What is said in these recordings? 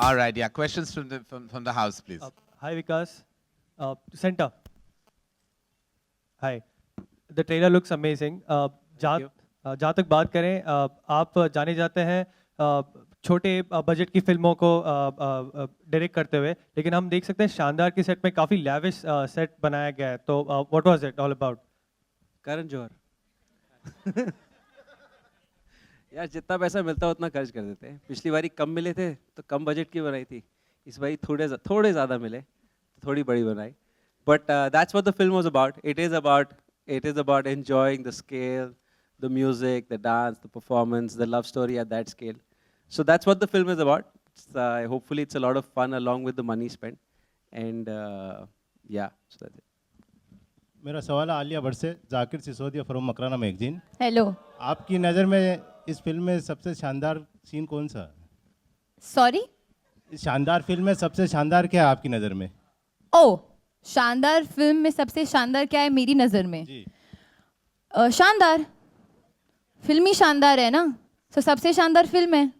All right, yeah. Questions from the house, please. Hi, Vikas. Center. Hi. The trailer looks amazing. जहाँ तक बात करें, आप जाने जाते हैं छोटे बजट की फिल्मों को डायरेक्ट करते हुए, लेकिन हम देख सकते हैं शानदार की सेट में काफ़ी लैविश सेट बनाया गया है. तो what was it all about? Karan Johar यार, जितना पैसा मिलता है उतना खर्च कर देते हैं. पिछली बारी कम मिले थे तो कम बजट की बनाई थी. इस बारी थोड़े ज़्यादा मिले तो थोड़ी बड़ी बनाई. But that's what the film was about. It is about enjoying the scale, the music, the dance, the performance, the love story at that scale. So that's what the film is about. Hopefully it's a lot of fun along with the money spent. And yeah, so that's it. मेरा सवाल है आलिया भट्ट से. Zakir Sisodia from Makrana magazine. Hello. आपकी नज़र में इस film में सबसे शानदार सीन कौन सा है? सॉरी? इस शानदार फिल्म में सबसे शानदार क्या है आपकी नज़र में? ओ, शानदार फिल्म में सबसे शानदार क्या है मेरी नज़र में? जी. शानदार फिल्म ही शानदार है ना, तो सबसे शानदार फिल्म है.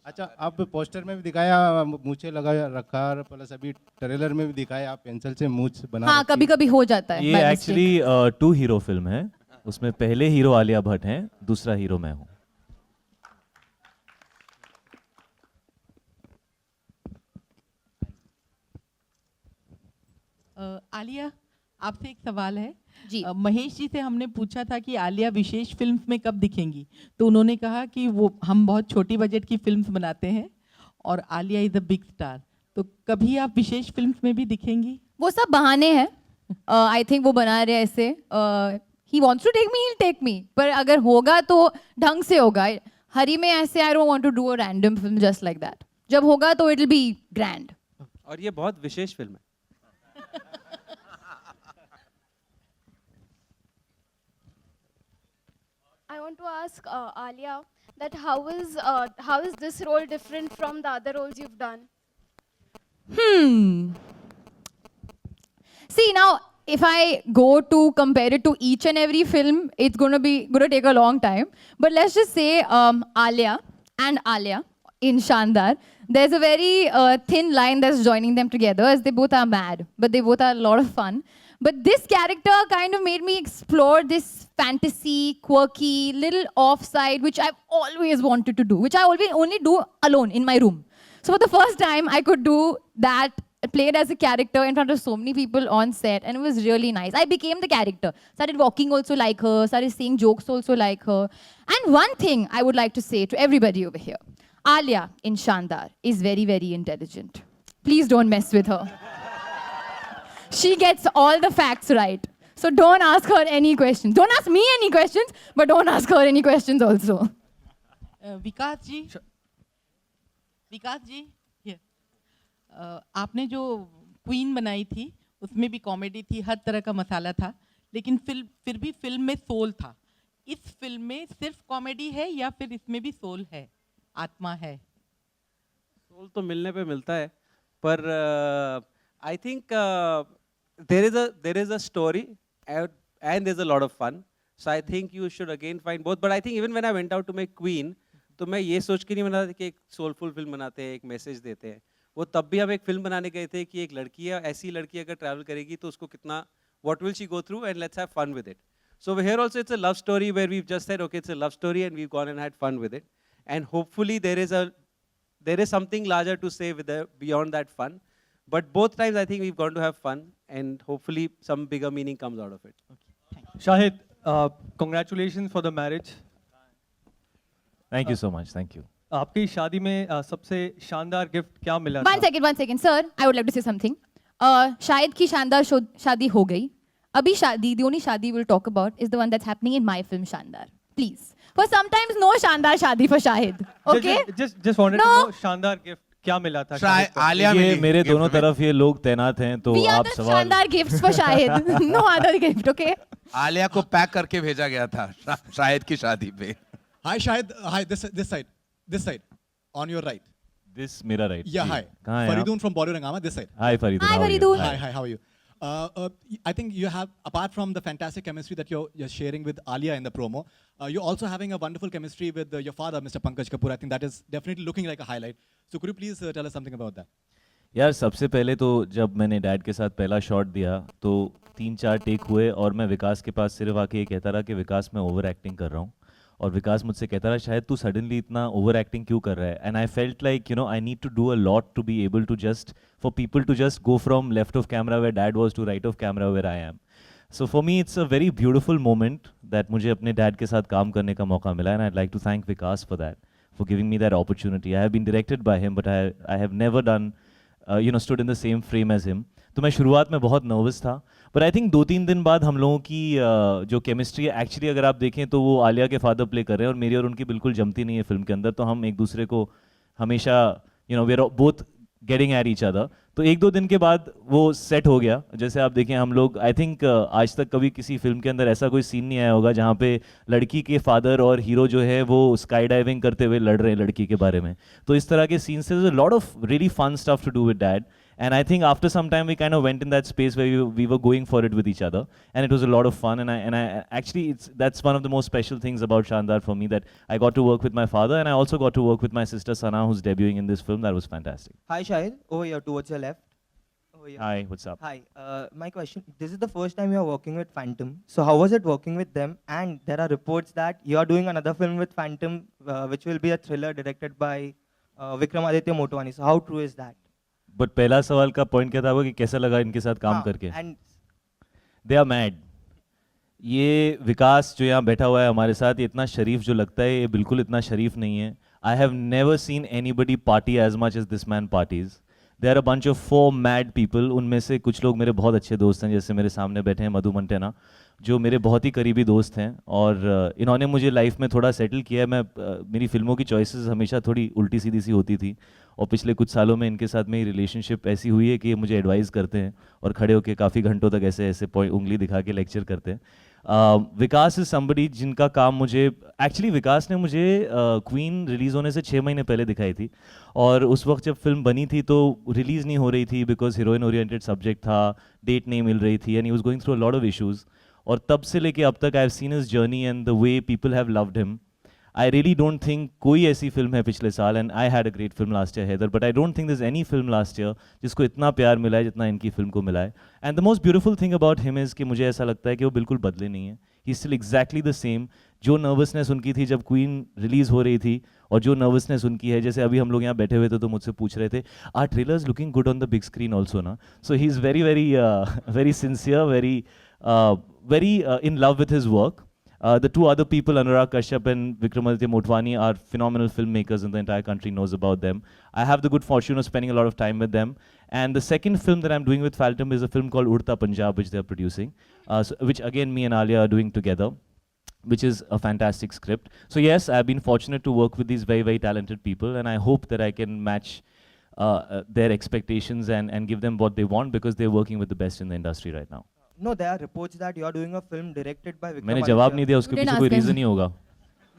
अच्छा, आप पोस्टर में भी दिखाया मूछे लगा रखा, प्लस अभी ट्रेलर में भी दिखाया आप पेंसिल से मूछ बना. हाँ, कभी कभी हो जाता है. ये एक्चुअली 2 हीरो फिल्म है. उसमें पहले हीरो आलिया भट्ट हैं, दूसरा हीरो मैं हूँ. आलिया, आपसे एक सवाल है जी. महेश जी से हमने पूछा था कि आलिया विशेष फिल्म में कब दिखेंगी, तो उन्होंने कहा कि वो हम बहुत छोटी बजट की फिल्म्स बनाते हैं और Alia is a big star. तो कभी आप विशेष फिल्म्स में भी दिखेंगी? वो सब बहाने हैं. आई थिंक वो बना रहे हैं ऐसे. He wants to take me, he take me. पर अगर होगा तो ढंग से होगा. हरी में ऐसे I don't want to do a random film just like that. जब होगा तो इट विल बी ग्रैंड. और ये बहुत विशेष फिल्म है. I want to ask Alia that how is this role different from the other roles you've done? See, now if I go to compare it to each and every film, it's gonna take a long time. But let's just say Alia and Alia in Shandar, there's a very thin line that's joining them together, as they both are mad, but they both are a lot of fun. But this character kind of made me explore this fantasy, quirky, little offside, which I've always wanted to do, which I always only do alone in my room. So for the first time, I could do that, played as a character in front of so many people on set, and it was really nice. I became the character. Started walking also like her, started saying jokes also like her. And one thing I would like to say to everybody over here, Alia in Shandar is very, very intelligent. Please don't mess with her. She gets all the facts right. So don't ask her any questions. Don't ask me any questions, but don't ask her any questions also. Vikas ji, here. आपने जो queen बनाई थी उसमें भी comedy थी, हर तरह का मसाला था, लेकिन फिर भी फिल्म में सोल था. इस फिल्म में सिर्फ कॉमेडी है या फिर इसमें भी सोल है, आत्मा है? सोल तो मिलने पे मिलता है, पर I think there is a story and there's a lot of fun. So I think you should again find both. But I think even when I went out to make Queen, तो मैं ये सोच के नहीं बना था कि एक सोलफुल फिल्म बनाते हैं, एक मैसेज देते हैं. वो तब भी हम एक फिल्म बनाने गए थे कि एक लड़की है, ऐसी लड़की अगर ट्रैवल करेगी तो उसको कितना, what will she go through, and let's have fun with it. So here also it's a love story where we've just said, okay, it's a love story and we've gone and had fun with it. And hopefully there is something larger to say beyond that fun. But both times I think we've gone to have fun and hopefully some bigger meaning comes out of it. Okay, Shahid, congratulations for the marriage. Thank you so much. Thank you. आपकी शादी में सबसे शानदार gift क्या मिला? One second, sir. I would like to say something. Shahid की शानदार शादी हो गई. अभी शादी, the only शादी we'll talk about is the one that's happening in my film Shandar. Please. For sometimes no शानदार शादी for Shahid. Okay? Just wanted to know शानदार गिफ्ट क्या मिला था? आलिया ये मेरे दोनों तरफ ये लोग तैनात हैं, तो We are आप the सवाल. शानदार gifts for Shahid. No other gift, okay? Alia को पैक करके भेजा गया था शाहिद की शादी पे. Hi Shahid, hi this side, on your right. This मेरा राइट. Yeah, hi. कहाँ हैं आप? Faridun from Bollywood Hangama, this side. Hi Faridun. Hi, how are you? Faridun. Hi, how are you? I think you have, apart from the fantastic chemistry that you're sharing with Alia in the promo, you're also having a wonderful chemistry with your father, Mr. Pankaj Kapoor. I think that is definitely looking like a highlight. So could you please tell us something about that? यार सबसे पहले तो जब मैंने dad के साथ पहला shot दिया तो 3-4 टेक हुए और मैं विकास के पास सिर्फ आके ये कहता रहा कि विकास मैं ओवर एक्टिंग कर रहा हूँ और विकास मुझसे कहता रहा शायद तू सडनली इतना ओवर एक्टिंग क्यों कर रहा है and I felt like you know I need to do a lot to be able to just for people to just go from left of camera where dad was to right of camera where I am so for me it's a very beautiful moment that मुझे अपने dad के साथ काम करने का मौका मिला and I like to thank Vikas for that for giving me that opportunity I have been directed by him but I have never done stood in the same frame as him. तो मैं शुरुआत में बहुत नर्वस था but I think 2-3 दिन बाद हम लोगों की जो केमिस्ट्री है एक्चुअली अगर आप देखें तो वो आलिया के फादर प्ले कर रहे हैं और मेरी और उनकी बिल्कुल जमती नहीं है फिल्म के अंदर तो हम एक दूसरे को हमेशा we are both getting at each other तो 1-2 दिन के बाद वो सेट हो गया जैसे आप देखें हम लोग आई थिंक आज तक कभी किसी फिल्म के अंदर ऐसा कोई सीन नहीं आया होगा जहाँ पे लड़की के फादर और हीरो जो है वो स्काई डाइविंग करते हुए लड़ रहे हैं लड़की के बारे में तो इस तरह के सीन से lot of really fun stuff to do with dad and I think after some time we kind of went in that space where we were going for it with each other and it was a lot of fun and I actually that's one of the most special things about Shandar for me that I got to work with my father and I also got to work with my sister Sana who's debuting in this film. That was fantastic. Hi Shahid, over here towards your left. Over here. Hi, what's up? Hi, my question, this is the first time you are working with Phantom, so how was it working with them? And there are reports that you are doing another film with Phantom which will be a thriller directed by Vikramaditya Motwani, so how true is that? But पहला सवाल का point क्या था वो कि कैसा लगा इनके साथ काम करके And दे आर मैड ये विकास जो यहाँ बैठा हुआ है हमारे साथ ये इतना शरीफ जो लगता है ये बिल्कुल इतना शरीफ नहीं है I have never seen anybody party as much as this man parties they are a bunch of 4 mad people उनमें से कुछ लोग मेरे बहुत अच्छे दोस्त हैं जैसे मेरे सामने बैठे हैं मधु मंटेना जो मेरे बहुत ही करीबी दोस्त हैं और इन्होंने मुझे लाइफ में थोड़ा सेटल किया है मैं मेरी फिल्मों की चॉइसेस हमेशा थोड़ी उल्टी सीधी सी होती थी और पिछले कुछ सालों में इनके साथ मेरी रिलेशनशिप ऐसी हुई है कि ये मुझे एडवाइस करते हैं और खड़े होकर काफ़ी घंटों तक ऐसे ऐसे उंगली दिखा के लेक्चर करते हैं विकास इज समबडी जिनका काम मुझे एक्चुअली विकास ने मुझे क्वीन रिलीज़ होने से 6 महीने पहले दिखाई थी और उस वक्त जब फिल्म बनी थी तो रिलीज़ नहीं हो रही थी बिकॉज हीरोइन ओरिएंटेड सब्जेक्ट था डेट नहीं मिल रही थी and he was going through a lot of issues और तब से लेके अब तक I have seen his journey and the way people have loved him I really don't think कोई ऐसी फिल्म है पिछले साल and I had a great film last year Haider but I don't think this any film last year जिसको इतना प्यार मिला है जितना इनकी फिल्म को मिला है and the most beautiful thing about him is कि मुझे ऐसा लगता है कि वो बिल्कुल बदले नहीं है he still exactly the same जो नर्वसनेस उनकी थी जब क्वीन रिलीज़ हो रही थी और जो नर्वसनेस उनकी है जैसे अभी हम लोग यहाँ बैठे हुए थे तो मुझसे पूछ रहे थे are trailers looking good on the big screen also ना so he is very very very sincere very in love with his work. The two other people, Anurag Kashyap and Vikramaditya Motwani, are phenomenal filmmakers and the entire country knows about them. I have the good fortune of spending a lot of time with them. And the second film that I'm doing with Phantom is a film called Udta Punjab, which they're producing, which again me and Alia are doing together, which is a fantastic script. So yes, I've been fortunate to work with these very, very talented people and I hope that I can match their expectations and give them what they want because they're working with the best in the industry right now. no, there are reports that you are doing a film directed by मैंने Vikramaditya. जवाब नहीं दिया उसके You didn't पीछे कोई ask him. Reason ही होगा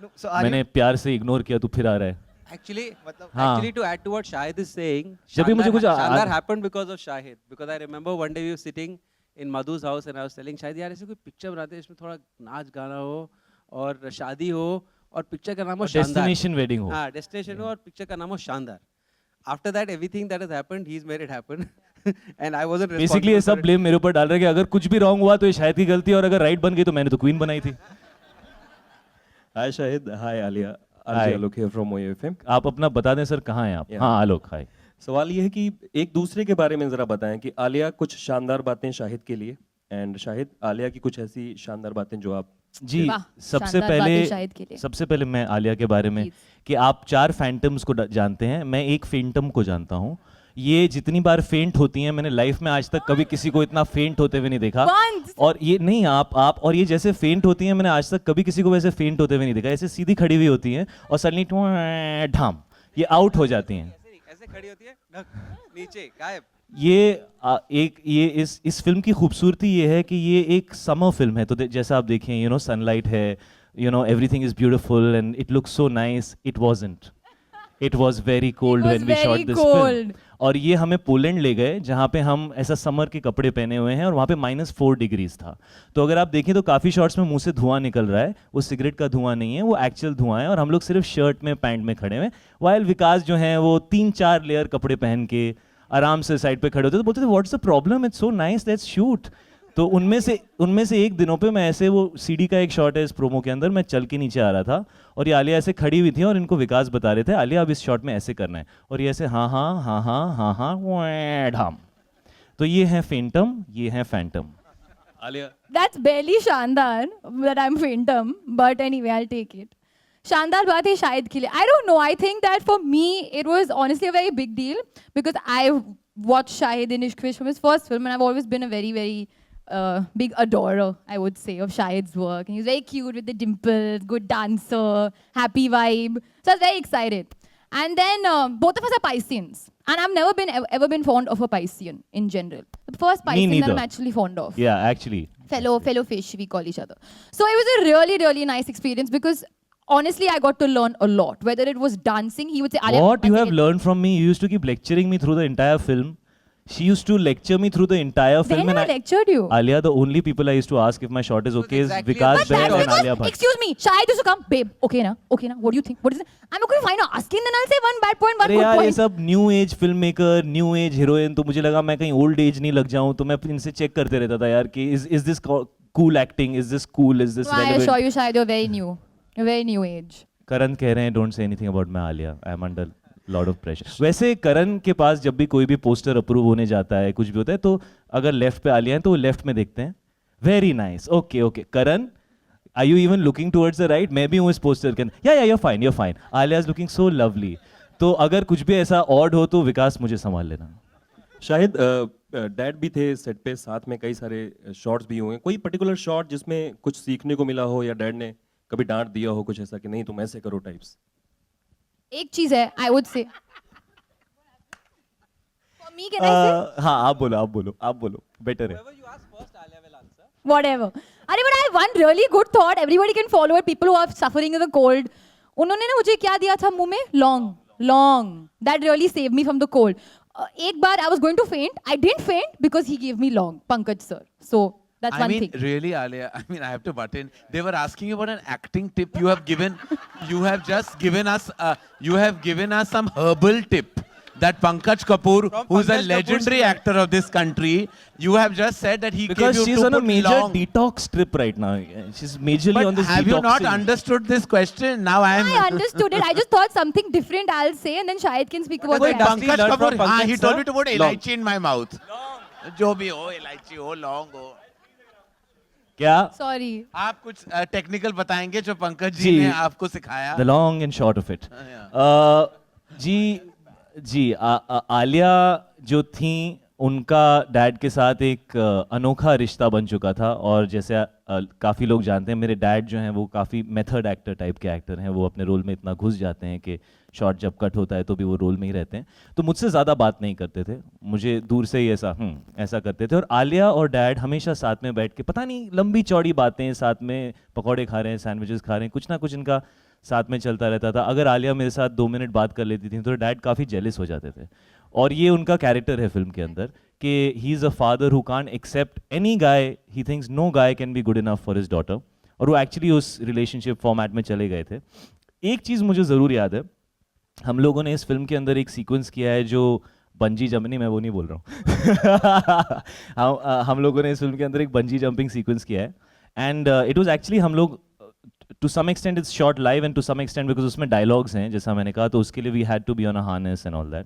No, so are मैंने you, प्यार से इग्नोर किया तू फिर आ रहा है Actually, हाँ। actually, to add to what Shahid is saying, जब भी मुझे कुछ Shandar happened because of Shahid. Because I remember one day we were sitting in Madhu's house and I was telling Shahid, यार ऐसे कोई पिक्चर बनाते हैं इसमें थोड़ा नाच गाना हो और शादी हो और पिक्चर का नाम हो शानदार. डेस्टिनेशन वेडिंग हो हाँ, डेस्टिनेशन हो और पिक्चर का नाम हो शानदार. After that, everything that has happened, he's made it happen. And I wasn't responsible basically ये for सब it. ब्लेम मेरे ऊपर डाल रहे हैं कि अगर कुछ भी रॉन्ग हुआ तो ये शायद की गलती है और अगर राइट बन गई तो मैंने तो क्वीन बनाई थी Hi Shahid, hi Alia. Hi. Arjay Alok here from Moyo FM. आप अपना बता दें सर कहाँ हैं आप Yeah. हाँ आलोक हाय सवाल ये है कि एक दूसरे के बारे में ज़रा बताएं कि आलिया कुछ शानदार बातें शाहिद के लिए एंड शाहिद आलिया की कुछ ऐसी शानदार बातें जो आप जी वाह, सबसे शानदार बातें पहले शाहिद के लिए। सबसे पहले मैं आलिया के बारे में Please. कि आप 4 फैंटम्स को जानते हैं मैं एक फेंटम को जानता हूँ ये जितनी बार फेंट होती हैं मैंने लाइफ में आज तक कभी किसी को इतना फेंट होते हुए नहीं देखा बंद! और ये नहीं आप और ये जैसे फेंट होती हैं मैंने आज तक कभी किसी को वैसे फेंट होते हुए नहीं देखा ऐसे सीधी खड़ी हुई होती हैं और सडनली ढाम ये आउट हो जाती हैं ऐसे खड़ी होती है ढक, नीचे गायब. ये इस फिल्म की खूबसूरती ये है कि ये एक समर फिल्म है तो जैसा आप देखें यू नो सनलाइट है you know everything is beautiful and it looks so nice it wasn't It was very cold was when we shot very this cold. film. और ये हमें पोलैंड ले गए जहाँ पे हम ऐसा समर के कपड़े पहने हुए हैं और वहाँ पे -4 डिग्रीज था. तो अगर आप देखें तो काफ़ी शॉट्स में मुंह से धुआं निकल रहा है. वो सिगरेट का धुआं नहीं है, वो एक्चुअल धुआं है और हम लोग सिर्फ शर्ट में पैंट में खड़े हुए. वाइल विकास जो हैं वो 3-4 लेयर कपड़े पहन के आराम से साइड पे खड़े होते तो बोलते थे what's the problem, it's so nice, let's shoot. तो उनमें से एक दिनों पे मैं ऐसे, वो सीडी का एक शॉट है इस प्रोमो के अंदर, मैं चल के नीचे आ रहा था और ये आलिया ऐसे खड़ी हुई थी और इनको विकास बता रहे थे आलिया अब इस शॉट में ऐसे करना है और ये ऐसे हाँ हाँ हाँ हाँ हाँ हाँ ढाम. तो ये है फेंटम, ये है Phantom. Alia, That's barely Shandar that I'm Phantom, but anyway, I'll take it. Shandar baat hai shayad ke liye. I don't know. I think that for me, it was honestly a very big deal because I watched Shahid in Ishq Vishk from his first film, and I've always been a very, very big adorer, I would say, of Shahid's work. And he's very cute with the dimples, good dancer, happy vibe. So I was very excited. And then both of us are Pisceans. And I've never been ever been fond of a Piscean in general. The first Piscean that I'm actually fond of. Yeah, actually. Fellow fish, we call each other. So it was a really, really nice experience because honestly, I got to learn a lot. Whether it was dancing, he would say, Alia, What you have learned from me? You used to keep lecturing me through the entire film. She used to lecture me through the entire film. When I lectured you? Alia, the only people I used to ask if my shot is okay is Vikas But Bahl that's and Alia because, Bhatt. excuse me, Shahid used to come, babe, okay na, what do you think? What is it? I'm okay, fine, asking, then I'll say one bad point, one अरे good यार ये point. सब new age film maker, new age heroine, तो मुझे लगा मैं कहीं old age नहीं लग जाऊं, तो मैं इनसे चेक करते रहता था यार कि is this cool acting, is this cool, is this No, I assure relevant. you, Shahid, you're very new. You're very new age. करण कह रहे हैं don't say anything about my Alia, I am under lot of pressure. वैसे करण के पास जब भी कोई भी poster approve होने जाता है, कुछ भी होता है, तो अगर लेफ्ट पे आलिया है तो वो लेफ्ट में देखते हैं. Very nice, okay okay. Karan, are you even looking towards the right? मैं भी हूँ इस पोस्टर के अंदर. या you're fine, you're fine. Alia is looking so lovely. तो अगर कुछ भी ऐसा ऑड हो तो विकास मुझे संभाल लेना. शाहिद, डैड भी थे सेट पे, साथ में कई सारे शॉट्स भी हुए. कोई पर्टिकुलर शॉट जिसमें कुछ सीखने को मिला हो या डैड ने कभी डांट दिया हो कुछ ऐसा कि नहीं तुम ऐसे करो टाइप्स? एक चीज है, I would say. For me, can I say? हाँ आप बोलो, बेटर है. Whatever. अरे but I have one really good thought. Everybody can follow it. People who are suffering with the cold. उन्होंने ना मुझे क्या दिया था मुंह में? Long. That really saved me from the cold. एक बार I was going to faint. I didn't faint because he gave me long. Pankaj sir. So that's one thing. Really, Alia, I have to butt in. They were asking you about an acting tip. You have just given us some herbal tip. That Pankaj Kapoor, who is a legendary actor of this country, you have just said that he Because gave you she's to on a put major long. detox trip right now. She's majorly But on this have you not detoxing. understood this question? Now I am. I understood it. I just thought something different I'll say and then Shahid can speak about Wait, that. Pankaj learn from Kapoor, Pankaj he sir? told me to put Long. elaichi in my mouth. जो भी हो, elaichi हो, long हो. क्या? Sorry. आप कुछ technical बताएंगे जो पंकज जी जी. ने आपको सिखाया? The long and short of it. जी, आलिया जो थी, उनका डैड के साथ एक अनोखा रिश्ता बन चुका था. और जैसे काफ़ी लोग जानते हैं, मेरे डैड जो हैं वो काफ़ी मेथड एक्टर टाइप के एक्टर हैं. वो अपने रोल में इतना घुस जाते हैं कि शॉट जब कट होता है तो भी वो रोल में ही रहते हैं. तो मुझसे ज़्यादा बात नहीं करते थे, मुझे दूर से ही ऐसा करते थे. और आलिया और डैड हमेशा साथ में बैठ के, पता नहीं लंबी चौड़ी बातें, साथ में पकौड़े खा रहे हैं, सैंडविचेस खा रहे हैं, कुछ ना कुछ इनका साथ में चलता रहता था. अगर आलिया मेरे साथ 2 मिनट बात कर लेती थी तो डैड काफ़ी जेलस हो जाते थे. और ये उनका कैरेक्टर है फिल्म के अंदर कि he is a father who can't accept any guy. He thinks no guy can be good enough for his daughter. और वो एक्चुअली उस रिलेशनशिप फॉर्मेट में चले गए थे. एक चीज़ मुझे ज़रूर याद है, हम लोगों ने इस फिल्म के अंदर एक सीक्वेंस किया है जो बंजी जंपिंग, मैं वो नहीं बोल रहा हूँ. हम लोगों ने इस फिल्म के अंदर एक बंजी जंपिंग सीक्वेंस किया है. एंड इट वाज एक्चुअली, हम लोग to some extent it's shot live and to some extent because उसमें dialogues हैं जैसा मैंने कहा, तो उसके लिए we had to be on a harness and all that.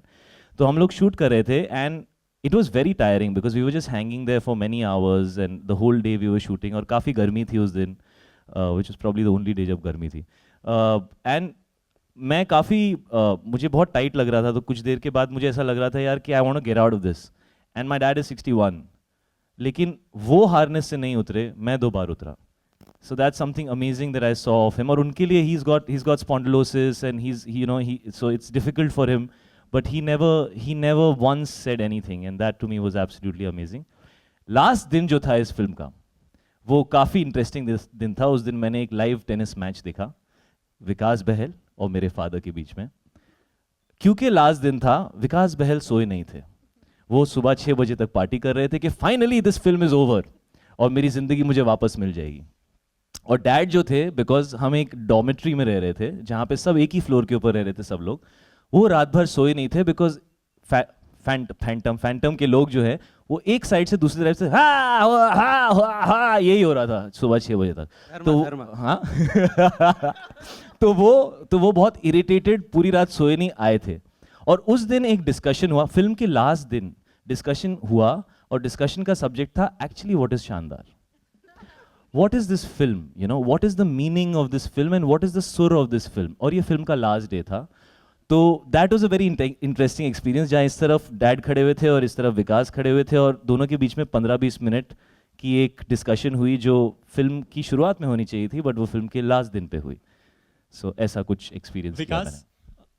तो हम लोग शूट कर रहे थे and it was very tiring because we were just hanging there for many hours and the whole day we were shooting. और काफ़ी गर्मी थी उस दिन, which was probably the only day जब गर्मी थी. And मैं काफ़ी मुझे बहुत टाइट लग रहा था. तो कुछ देर के बाद मुझे ऐसा लग रहा था यार कि I want to get out of this. And my dad is 61. लेकिन वो हार्नेस से नहीं उतरे, मैं 2 बार उतरा. So that's something amazing that I saw of him. और उनके लिए he's got spondylosis and so it's difficult for him, but he never once said anything, and that to me was absolutely amazing. Last दिन जो था इस film का, वो काफ़ी इंटरेस्टिंग दिन था. उस दिन मैंने एक लाइव टेनिस मैच देखा विकास बहल और मेरे फादर के बीच में. क्योंकि लास्ट दिन था, विकास बहल सोए नहीं थे। वो सुबह 6 बजे तक पार्टी कर रहे थे कि finally this film is over और मेरी जिंदगी मुझे वापस मिल जाएगी। और डैड जो थे, बिकॉज हम एक डॉर्मेट्री में रह रहे थे जहाँ पे सब एक ही फ्लोर के ऊपर रह रहे थे सब लोग, वो रात भर सोए नहीं थे बिकॉज फैंटम के लोग जो है वो एक साइड से दूसरी तरफ से हा यही हो रहा था सुबह 6 बजे तक। तो हाँ तो वो बहुत इरिटेटेड, पूरी रात सोए नहीं आए थे। और उस दिन एक डिस्कशन हुआ, फिल्म के लास्ट दिन डिस्कशन हुआ, और डिस्कशन का सब्जेक्ट था एक्चुअली व्हाट इज शानदार, what is this film, you know, what is the meaning of this film and what is the सुर ऑफ दिस फिल्म। और ये फिल्म का लास्ट डे था। तो that was a very interesting experience, जहाँ इस तरफ डैड खड़े हुए थे और इस तरफ विकास खड़े हुए थे, और दोनों के बीच में 15-20 मिनट की एक डिस्कशन हुई जो फिल्म की शुरुआत में होनी चाहिए थी, बट वो फिल्म के लास्ट दिन पे हुई। सो ऐसा कुछ एक्सपीरियंस।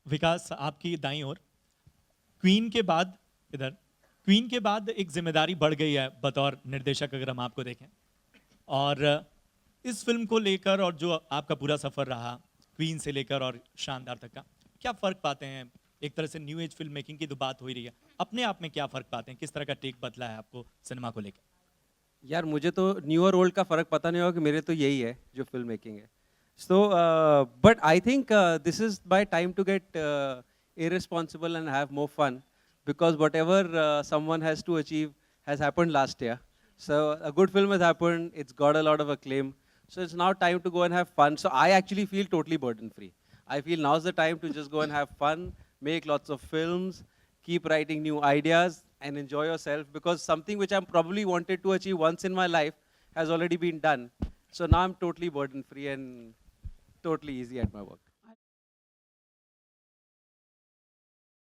विकास आपकी दाईं ओर, क्वीन के बाद, इधर क्वीन के बाद एक जिम्मेदारी बढ़ गई है बतौर निर्देशक, अगर हम आपको देखें, और इस फिल्म को लेकर और जो आपका पूरा सफर रहा क्वीन से लेकर और शानदार तक का, क्या फर्क पाते हैं? एक तरह से न्यू एज फिल्म मेकिंग की तो बात हो ही रही है, अपने आप में क्या फर्क पाते हैं? किस तरह का टेक बदला है आपको सिनेमा को लेकर? यार मुझे तो न्यू और ओल्ड का फर्क पता नहीं होगा, कि मेरे तो यही है जो फिल्म मेकिंग है। So but I think this is by time to get irresponsible and have more fun, because whatever someone has to achieve has happened last year. So a good film has happened, it's got a lot of acclaim, so it's now time to go and have fun. So I actually feel totally burden free. I feel now's the time to just go and have fun, make lots of films, keep writing new ideas and enjoy yourself, because something which I'm probably wanted to achieve once in my life has already been done. So now I'm totally burden free and totally easy at my work.